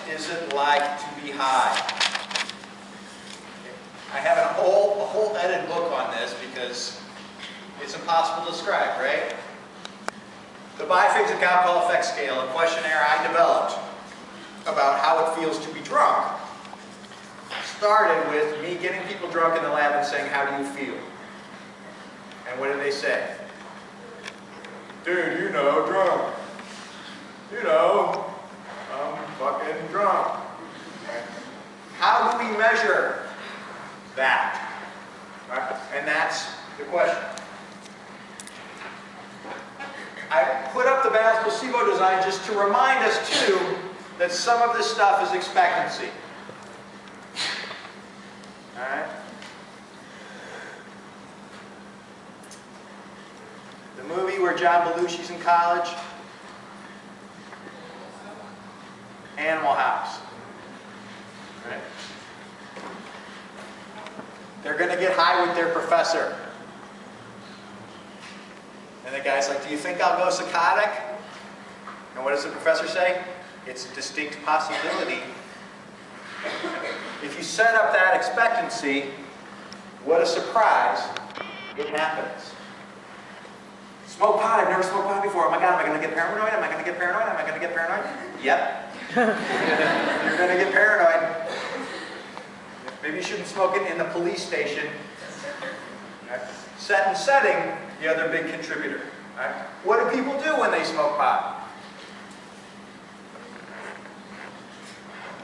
is it like to be high? I have a whole edited book on this because it's impossible to describe, right? The biphasic alcohol effect scale, a questionnaire I developed about how it feels to be drunk, started with me getting people drunk in the lab and saying, how do you feel? And what did they say? Dude, you know, drunk. You know, I'm fucking drunk. How do we measure that? Right? And that's the question. I put up the balanced placebo design just to remind us, too, that some of this stuff is expectancy. All right? The movie where John Belushi's in college, Animal House. Right? They're going to get high with their professor. And the guy's like, do you think I'll go psychotic? And what does the professor say? It's a distinct possibility. If you set up that expectancy, what a surprise, it happens. Smoke pot, I've never smoked pot before. Oh my God, am I going to get paranoid? Am I going to get paranoid? Am I going to get paranoid? Yep. You're going to get paranoid. Maybe you shouldn't smoke it in the police station. Right? Set and setting, the other big contributor. Right? What do people do when they smoke pot?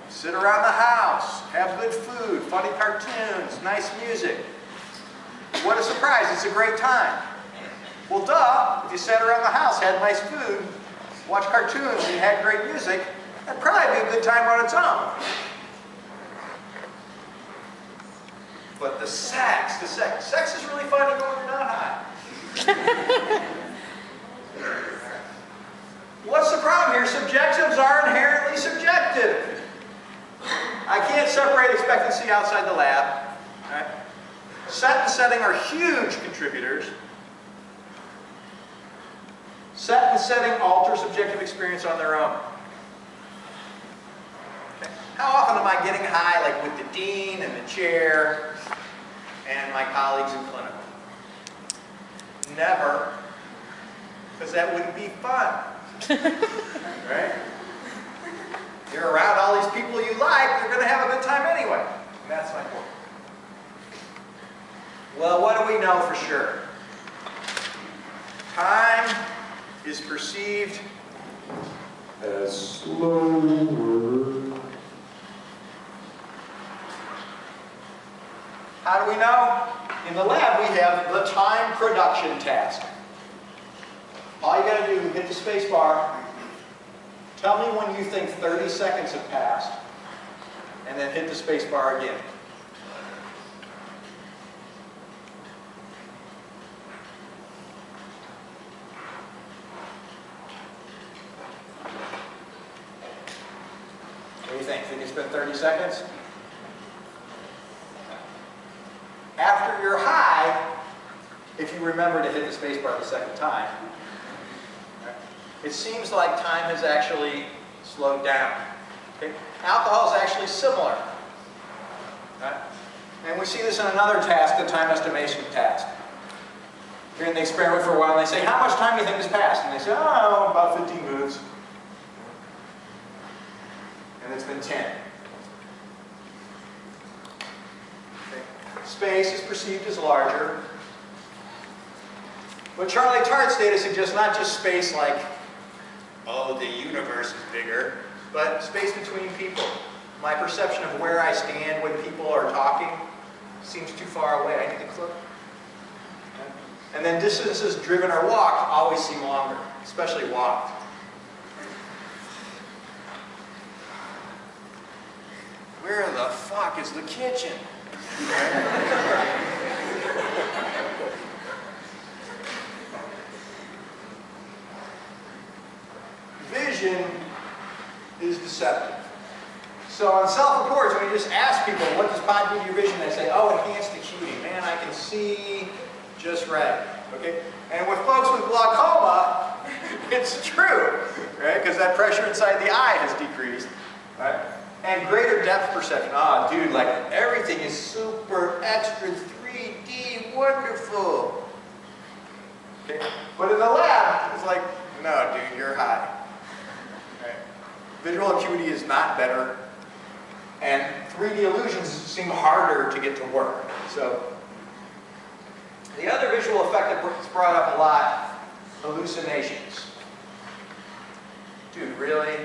Sit around the house, have good food, funny cartoons, nice music. What a surprise, it's a great time. Well, duh, if you sat around the house, had nice food, watched cartoons, and had great music, that'd probably be a good time on its own. But the sex is really fun even when you're not high. What's the problem here? Subjectives are inherently subjective. I can't separate expectancy outside the lab. Right? Set and setting are huge contributors. Set and setting alter subjective experience on their own. Okay. How often am I getting high, like with the dean and the chair and my colleagues in clinical? Never, because that wouldn't be fun. Right? You're around all these people you like, you're going to have a good time anyway. And that's my point. Well, what do we know for sure? Time is perceived as slower. How do we know? In the lab, we have the time production task. All you got to do is hit the space bar. Tell me when you think 30 seconds have passed, and then hit the space bar again. What do you think? Think it's been 30 seconds? After you're high, if you remember to hit the space bar the second time, it seems like time has actually slowed down. Okay? Alcohol is actually similar. Right? And we see this in another task, the time estimation task. You're in the experiment for a while and they say, how much time do you think has passed? And they say, oh, about 15 minutes. And it's been 10. Okay. Space is perceived as larger. But Charlie Tart's data suggests not just space like, oh, the universe is bigger, but space between people. My perception of where I stand when people are talking seems too far away. I need to click. And then distances driven or walked always seem longer, especially walked. Where the fuck is the kitchen? Vision is deceptive. So on self-reports, when you just ask people, what does pot do to your vision? They say, oh, enhanced acuity. Man, I can see just right. Okay? And with folks with glaucoma, it's true, right? Because that pressure inside the eye has decreased. Right? And greater depth perception. Ah, dude, like everything is super extra 3D, wonderful. Okay? But in the lab, it's like, no, dude, you're high. Right? Visual acuity is not better, and 3D illusions seem harder to get to work. So, the other visual effect that's brought up a lot, hallucinations. Dude, really?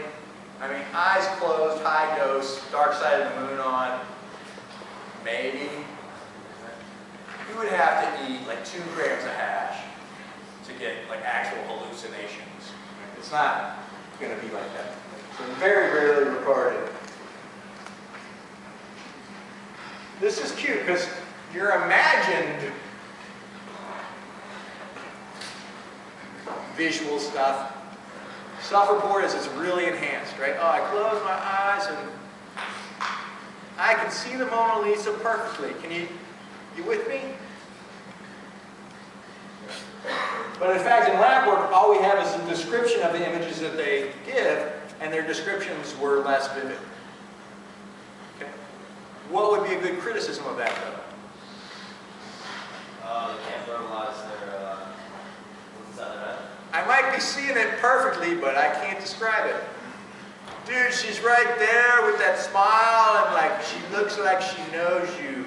I mean, eyes closed, high dose, dark side of the moon on, maybe. You would have to eat like 2 grams of hash to get like actual hallucinations. It's not going to be like that. So very rarely recorded. This is cute because your imagined visual stuff, self-report is it's really enhanced, right? Oh, I close my eyes and I can see the Mona Lisa perfectly. Can you with me? But in fact, in lab work, all we have is a description of the images that they give, and their descriptions were less vivid. Okay? What would be a good criticism of that, though? They can't verbalize their, what's inside their head. I might be seeing it perfectly, but I can't describe it. Dude, she's right there with that smile, and like she looks like she knows you.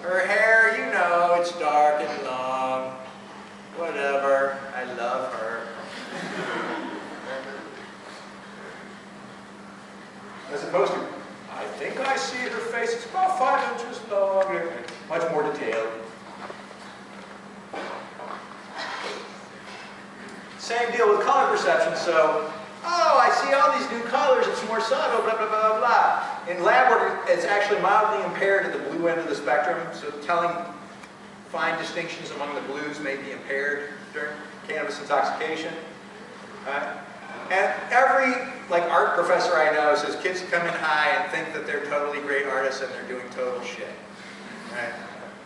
Her hair, you know, it's dark and long. Whatever, I love her. As opposed to, I think I see her face, it's about 5 inches long, much more detailed. Same deal with color perception, so, oh, I see all these new colors, it's more subtle, blah, blah, blah, blah. In lab work, it's actually mildly impaired at the blue end of the spectrum, so telling fine distinctions among the blues may be impaired during cannabis intoxication. And every art professor I know says kids come in high and think that they're totally great artists and they're doing total shit. Right?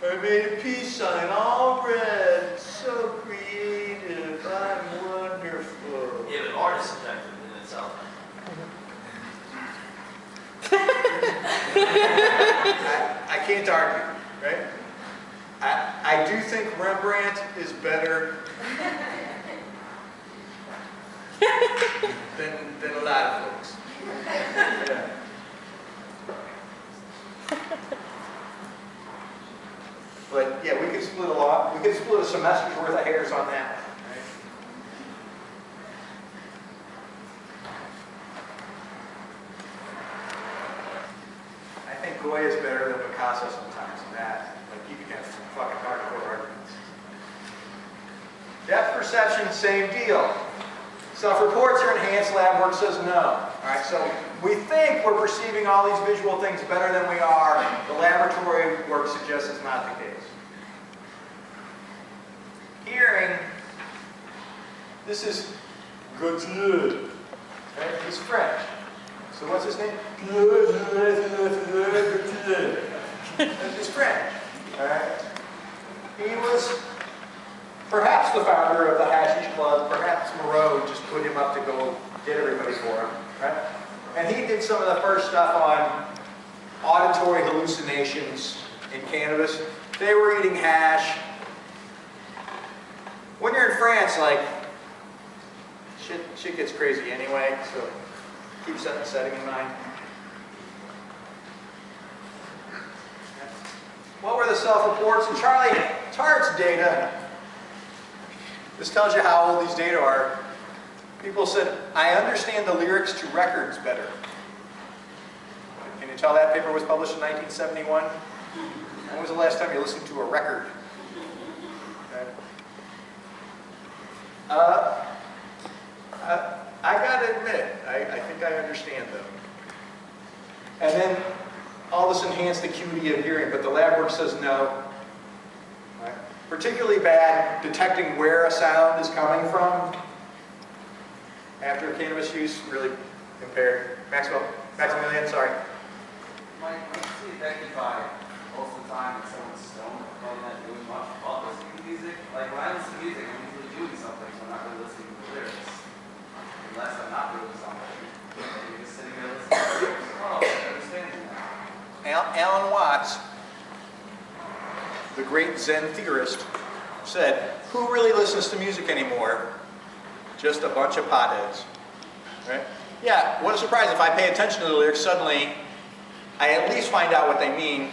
I made a peace sign, all red, it's so creative, I'm wonderful. Yeah, but art is subjective in itself. I can't argue, right? I do think Rembrandt is better than a lot of folks. Yeah. But yeah, we could split a lot. We could split a semester's worth of hairs on that. Right? I think Goya is better than Picasso sometimes. And that, you can have some fucking hardcore arguments. Depth perception, same deal. Self-reports are enhanced, lab work says no. All right, so we think we're perceiving all these visual things better than we are. The laboratory work suggests it's not the case. Hearing, this is Gautier, right? He's French. So what's his name? He's French. All right? He was perhaps the founder of the Hashish Club. Perhaps Moreau just put him up to go get everybody for him. Right? And he did some of the first stuff on auditory hallucinations in cannabis. They were eating hash. When you're in France, shit gets crazy anyway, so keep that setting in mind. What were the self-reports? In Charlie Tartt's data, this tells you how old these data are. People said, I understand the lyrics to records better. Can you tell that paper was published in 1971? When was the last time you listened to a record? Okay. I gotta admit, I think I understand them. And then all this enhanced acuity of hearing, but the lab work says no. Right? Particularly bad detecting where a sound is coming from after cannabis use, really impaired. Maximilian, sorry. Mike, you see affected by most of the time that someone's stoned, probably not doing much while listening to music. Like when I listen to music, I'm usually doing something, so I'm not really listening to the lyrics. Unless I'm not doing something. And you're just sitting there Alan Watts, the great Zen theorist, said, who really listens to music anymore? Just a bunch of potheads. Right? Yeah, what a surprise. If I pay attention to the lyrics, suddenly I at least find out what they mean,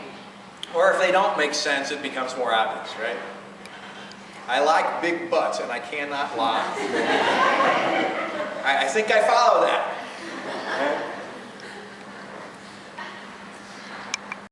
or if they don't make sense, it becomes more obvious, right? I like big butts, and I cannot lie. I think I follow that. Right?